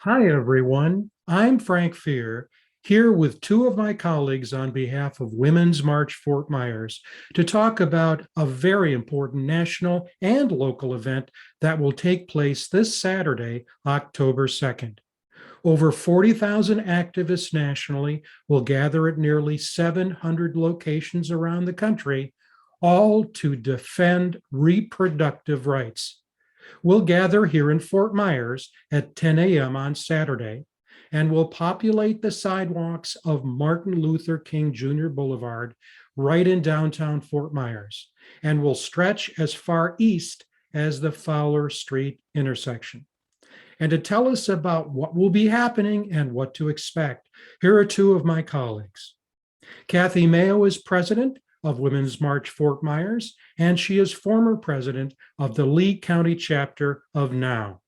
Hi, everyone. I'm Frank Fear, here with two of my colleagues on behalf of Women's March Fort Myers to talk about a very important national and local event that will take place this Saturday, October 2nd. Over 40,000 activists nationally will gather at nearly 700 locations around the country, all to defend reproductive rights. We'll gather here in Fort Myers at 10 a.m. on Saturday, and we'll populate the sidewalks of Martin Luther King Jr. Boulevard right in downtown Fort Myers, and we'll stretch as far east as the Fowler Street intersection. And to tell us about what will be happening and what to expect, here are two of my colleagues. Kathy Mayo is president of Women's March Fort Myers, and she is former president of the Lee County chapter of NOW.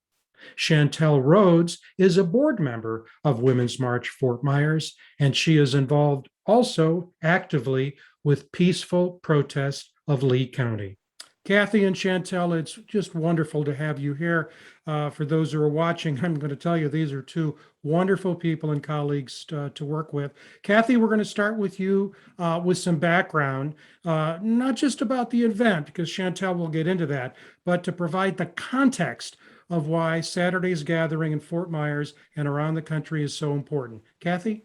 Chantel Rhodes is a board member of Women's March Fort Myers, and she is involved also actively with peaceful protest of Lee County. Kathy and Chantel, it's just wonderful to have you here. For those who are watching, I'm going to tell you these are two wonderful people and colleagues to work with. Kathy, we're going to start with you with some background, not just about the event, because Chantel will get into that, but to provide the context of why Saturday's gathering in Fort Myers and around the country is so important. Kathy?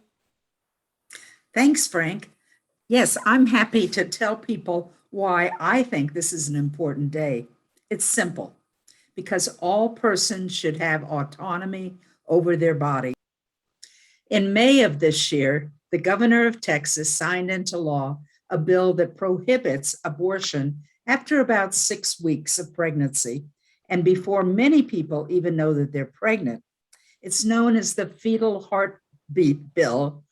Thanks, Frank. Yes, I'm happy to tell people why I think this is an important day. It's simple, because all persons should have autonomy over their body. In May of this year, the governor of Texas signed into law a bill that prohibits abortion after about 6 weeks of pregnancy and before many people even know that they're pregnant. It's known as the fetal heartbeat bill.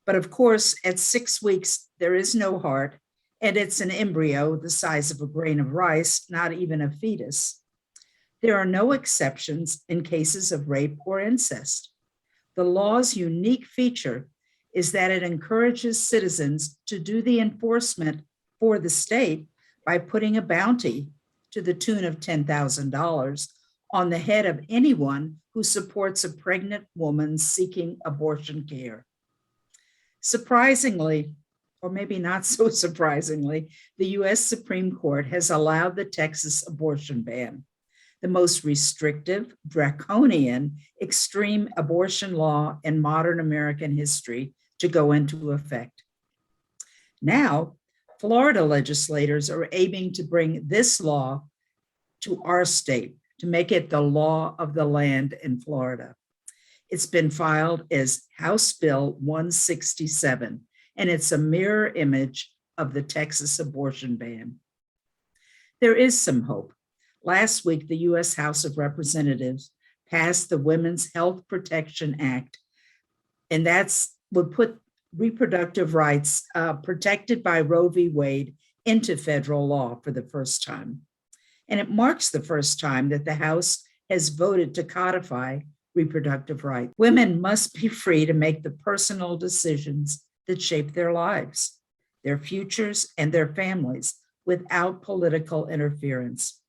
But of course, at 6 weeks, there is no heart, and it's an embryo the size of a grain of rice, not even a fetus. There are no exceptions in cases of rape or incest. The law's unique feature is that it encourages citizens to do the enforcement for the state by putting a bounty to the tune of $10,000 on the head of anyone who supports a pregnant woman seeking abortion care. Surprisingly, or maybe not so surprisingly, the US Supreme Court has allowed the Texas abortion ban, the most restrictive, draconian, extreme abortion law in modern American history, to go into effect. Now, Florida legislators are aiming to bring this law to our state to make it the law of the land in Florida. It's been filed as House Bill 167, and it's a mirror image of the Texas abortion ban. There is some hope. Last week, the U.S. House of Representatives passed the Women's Health Protection Act, and that's would put reproductive rights protected by Roe v. Wade into federal law for the first time. And it marks the first time that the House has voted to codify reproductive rights. Women must be free to make the personal decisions that shape their lives, their futures, and their families without political interference.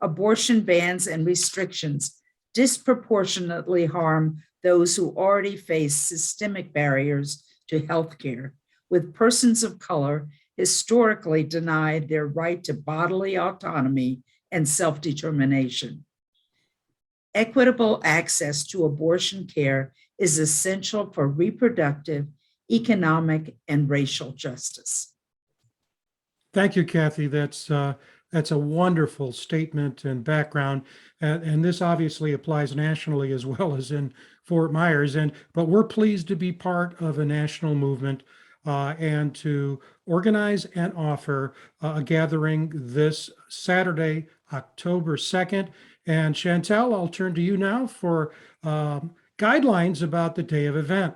Abortion bans and restrictions disproportionately harm those who already face systemic barriers to health care, with persons of color historically denied their right to bodily autonomy and self-determination. Equitable access to abortion care is essential for reproductive, economic, and racial justice. Thank you, Kathy. That's a wonderful statement and background, and this obviously applies nationally as well as in Fort Myers. But we're pleased to be part of a national movement and to organize and offer a gathering this Saturday, October 2nd. And Chantel, I'll turn to you now for guidelines about the day of event.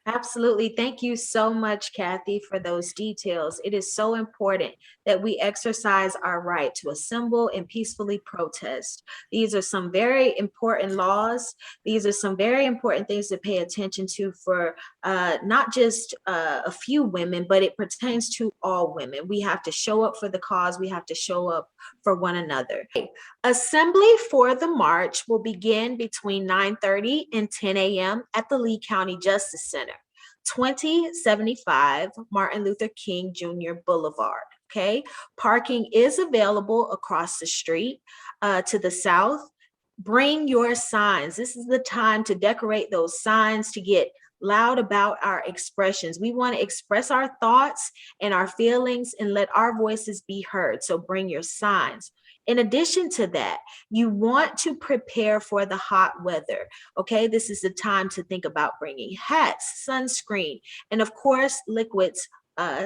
Absolutely. Thank you so much, Kathy, for those details. It is so important that we exercise our right to assemble and peacefully protest. These are some very important laws. These are some very important things to pay attention to for not just a few women, but it pertains to all women. We have to show up for the cause. We have to show up for one another. Assembly for the march will begin between 9:30 and 10 a.m. at the Lee County Justice Center, 2075 Martin Luther King Jr. Boulevard. Okay, parking is available across the street to the south. Bring your signs. This is the time to decorate those signs, to get loud about our expressions. We want to express our thoughts and our feelings and let our voices be heard. So bring your signs. In addition to that, you want to prepare for the hot weather. Okay, this is the time to think about bringing hats, sunscreen, and of course, liquids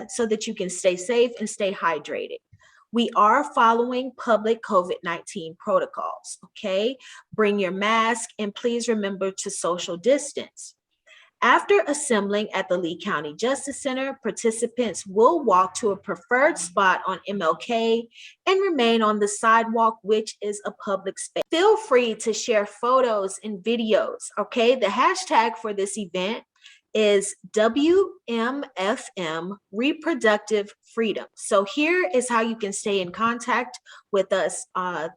so that you can stay safe and stay hydrated. We are following public COVID-19 protocols. Okay, bring your mask and please remember to social distance. After assembling at the Lee County Justice Center, participants will walk to a preferred spot on MLK and remain on the sidewalk, which is a public space. Feel free to share photos and videos, okay? The hashtag for this event is WMFM Reproductive Freedom. So here is how you can stay in contact with us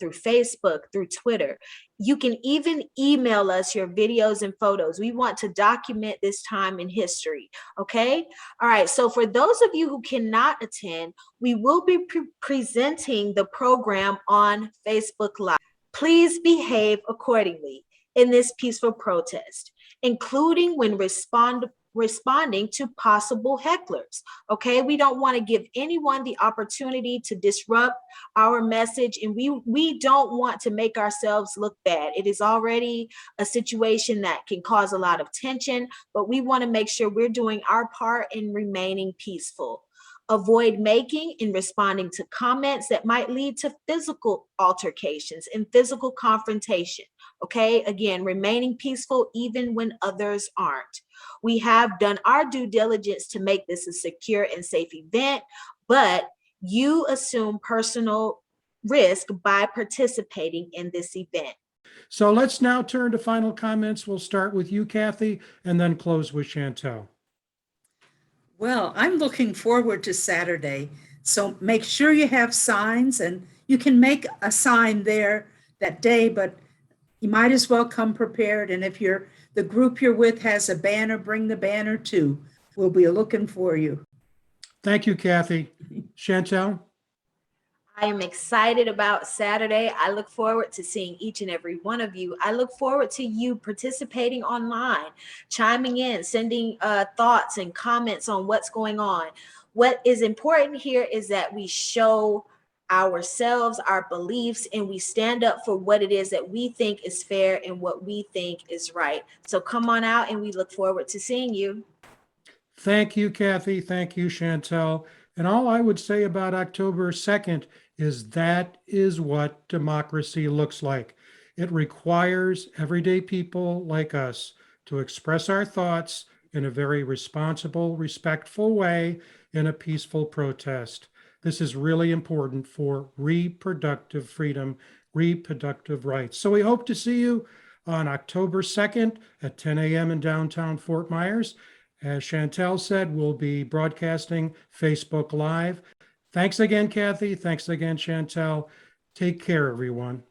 through Facebook, through Twitter. You can even email us your videos and photos. We want to document this time in history, okay? All right, so for those of you who cannot attend, we will be presenting the program on Facebook Live. Please behave accordingly in this peaceful protest, including when responding to possible hecklers. Okay, we don't want to give anyone the opportunity to disrupt our message, and we don't want to make ourselves look bad. It is already a situation that can cause a lot of tension, but we want to make sure we're doing our part in remaining peaceful. Avoid making and responding to comments that might lead to physical altercations and physical confrontation. Okay, again, remaining peaceful even when others aren't. We have done our due diligence to make this a secure and safe event, but you assume personal risk by participating in this event. So let's now turn to final comments. We'll start with you, Kathy, and then close with Chantel. Well, I'm looking forward to Saturday. So make sure you have signs, and you can make a sign there that day, but you might as well come prepared. And if the group you're with has a banner, bring the banner too. We'll be looking for you. Thank you, Kathy. Chantel? I am excited about Saturday. I look forward to seeing each and every one of you. I look forward to you participating online, chiming in, sending thoughts and comments on what's going on. What is important here is that we show ourselves, our beliefs, and we stand up for what it is that we think is fair and what we think is right. So come on out, and we look forward to seeing you. Thank you, Kathy. Thank you, Chantel. And all I would say about October 2nd is that is what democracy looks like. It requires everyday people like us to express our thoughts in a very responsible, respectful way in a peaceful protest. This is really important for reproductive freedom, reproductive rights. So we hope to see you on October 2nd at 10 a.m. in downtown Fort Myers. As Chantel said, we'll be broadcasting Facebook Live. Thanks again, Kathy. Thanks again, Chantel. Take care, everyone.